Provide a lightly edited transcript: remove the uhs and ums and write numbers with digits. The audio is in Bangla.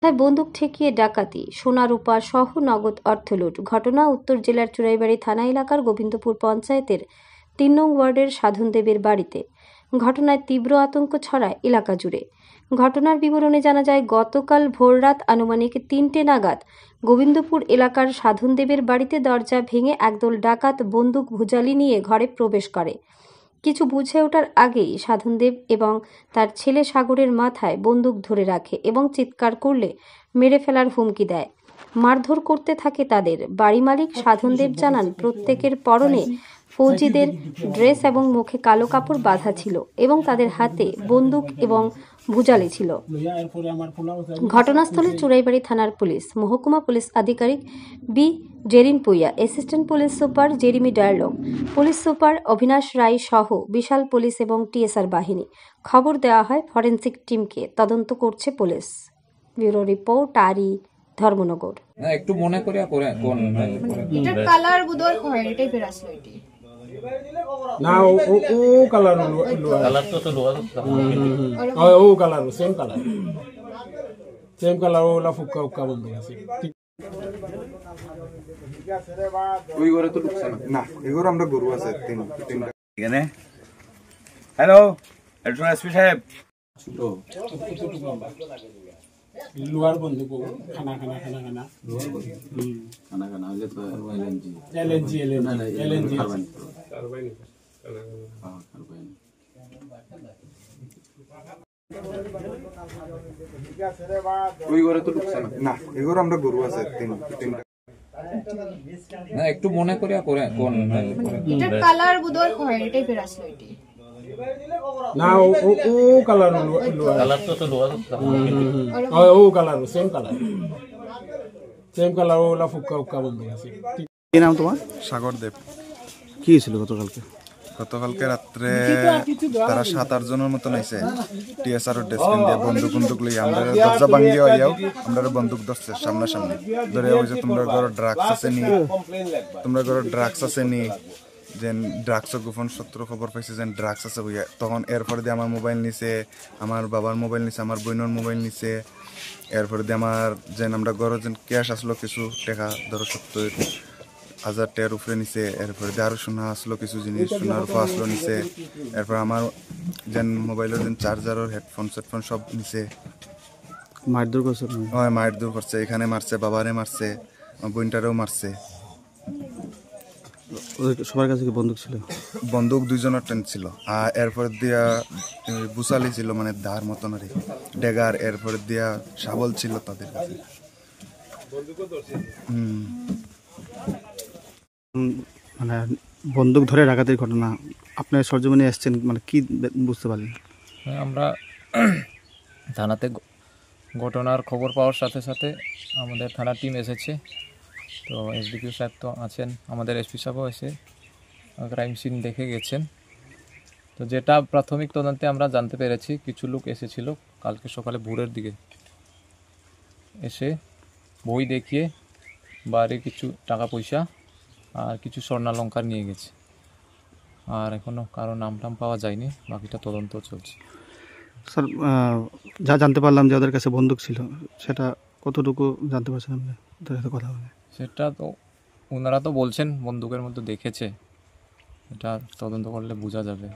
তাই বন্দুক ঠেকিয়ে ডাকাতি, সোনা রূপা সহ নগদ অর্থ লুট। ঘটনা উত্তর জেলার চুরাইবাড়ি থানা এলাকার গোবিন্দপুর পঞ্চায়েতের ৩ নং ওয়ার্ডের সাধন দেবের বাড়িতে। ঘটনায় তীব্র আতঙ্ক ছড়ায় এলাকা জুড়ে। ঘটনার বিবরণে জানা যায়, গতকাল ভোররাত আনুমানিক ৩টে নাগাদ গোবিন্দপুর এলাকার সাধন দেবের বাড়িতে দরজা ভেঙে একদল ডাকাত বন্দুক ভুজালি নিয়ে ঘরে প্রবেশ করে। কিছু বুঝে ওঠার আগেই সাধনদেব এবং তার ছেলে সাগরের মাথায় বন্দুক ধরে রাখে এবং চিৎকার করলে মেরে ফেলার হুমকি দেয়। মারধর করতে থাকে তাদের। বাড়ি মালিক সাধনদেব জানান, প্রত্যেকের পরনে ফৌজিদের ড্রেস এবং মুখে কালো কাপড় বাঁধা ছিল এবং তাদের হাতে বন্দুক এবং ভুজালি ছিল। ঘটনাস্থলে চুরাইবাড়ি থানার পুলিশ, মহকুমা পুলিশ আধিকারিক B Zerin Puia, assistant police super Jeremy ডায়ালগ, পুলিশ সুপার অভিনাশ রায় সহ বিশাল পুলিশ এবং টিএসআর বাহিনী। খবর দেওয়া হয় ফরেন্সিক টিমকে। তদন্ত করছে পুলিশ। ব্যুরো রিপোর্ট, আরি, ধর্মনগর। একটু মনে করিয়া করে কোন এটা কালার বুদর হয়, এটাই পেরাসলো এটি না ও কালার কালার তো লোয়া ও কালার সেম কালার ওলা ফুক্কা উক্কা বন্ধ আছে। ওই ঘরে তো ঢুকছে না, এগুলো আমরা গরু আছে তিনটা এখানে। হ্যালো, একজন এসপি সাহেব। লোহার বন্ধু খানা হলে তো এলএনজি ওই ঘরে তো ঢুকছে না, এগুলো আমরা গরু আছে তিনটা। না একটু মনে করিয়া করে কোন এটা কালার বুদর হয়, এটাই পেরাসলো এটি না ও কালার কালার তো লোয়া ও কালার সেম কালার ওলা ফুক্কা উক্কা বন্ধ আছে। কি নাম তোমার? সাগর দেব। কি ছিল গতকালকে রাত্রে তারা 7-8 জনের মতন আইছে, টিএসআর ডেস্কিন দিয়ে বন্দুক লই আমরা দরজা ভাঙিয়ে আইয়াও আমরা বন্দুক ধরছে সামনাসামনি ধরে ওই যে তোমরা ঘরে ড্রাগস আছে নি যে ড্রাগসের গোপন সূত্র খবর পাইছে যে ড্রাগস আছে বইয়া। তখন এরপরে দিয়ে আমার মোবাইল নিছে, আমার বাবার মোবাইল নিছে, আমার বোনের মোবাইল নিছে। এরপরে দিয়ে আমার যে আমরা ঘরে যে ক্যাশ আসলো কিছু টাকা, ধরো 70,000 টাকার উপরে নিছে। এরপরে দিয়ে আরো সোনা আসলো, কিছু জিনিস সোনার উপর আসলো নিছে। এরপর আমার যেন মোবাইলের যেন চার্জার, হেডফোন সব নিছে। মারধর করছে? হয়, মারধর করছে। এখানে মারছে, বাবারে মারছে, আমার বোনটারেও মারছে। সবার কাছে কি বন্দুক ছিল? বন্দুক 2 জনের টেন ছিল। আর এরপর দিয়া বুসালি ছিল, মানে দার মতন আর ডেগার। এরপর দিয়া শাবল ছিল তাদের কাছে। মানে বন্দুক ধরে ডাকাতির ঘটনা আপনার সরজমিনে এসছেন, মানে কি বুঝতে পারলেন? আমরা থানাতে ঘটনার খবর পাওয়ার সাথে সাথে আমাদের থানার টিম এসেছে। তো এসডিপিও সাহেব তো আছেন, আমাদের এসপি সাহেবও এসে ক্রাইম সিন দেখে গেছেন। তো যেটা প্রাথমিক তদন্তে আমরা জানতে পেরেছি, কিছু লোক এসেছিল কালকে সকালে ভোরের দিকে, এসে বই দেখিয়ে বাড়ির কিছু টাকা পয়সা আর কিছু স্বর্ণালঙ্কার নিয়ে গেছে। আর এখনও কারো নাম পাওয়া যায়নি, বাকিটা তদন্ত চলছে। স্যার, যা জানতে পারলাম যে ওদের কাছে বন্দুক ছিল, সেটা কতটুকু জানতে পারছেন আপনি ওদের সাথে কথা বলে? সেটা তো ওনারা তো বলছেন বন্দুকের মধ্যে দেখেছে, এটা তদন্ত করলে বোঝা যাবে।